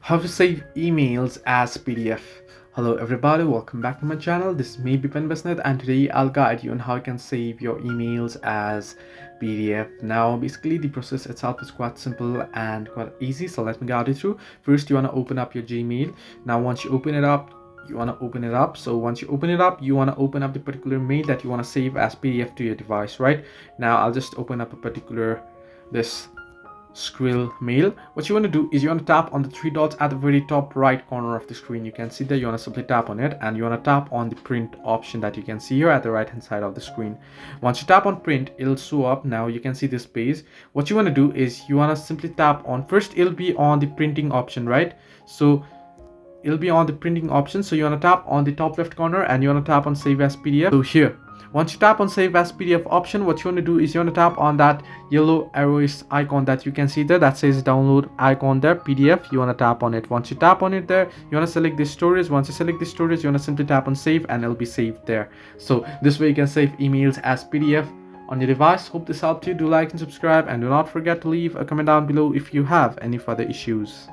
How to save emails as PDF. Hello everybody, welcome back to my channel. This is me Bipan Basnet, and today I'll guide you on how you can save your emails as PDF. Now basically the process itself is quite simple and quite easy, so let me guide you through. First you want to open up your Gmail. Now once you open it up, so once you open it up, you want to open up the particular mail that you want to save as PDF to your device, right? Now I'll just open up a particular this Skrill mail. What you want to do is you want to tap on the three dots at the very top right corner of the screen. You can see that you want to simply tap on it, and you want to tap on the print option that you can see here at the right hand side of the screen. Once you tap on print, it'll show up. Now you can see this page. What you want to do is you want to simply tap on, first it'll be on the printing option, right? So it'll be on the printing option, so you want to tap on the top left corner and you want to tap on save as PDF. So here, once you tap on save as PDF option, what you want to do is you want to tap on that yellow arrowish icon that you can see there that says download icon there, PDF. You want to tap on it. Once you tap on it there, you want to select the storage. Once you select the storage, you want to simply tap on save and it'll be saved there. So this way you can save emails as PDF on your device. Hope this helped you. Do like and subscribe, and do not forget to leave a comment down below if you have any further issues.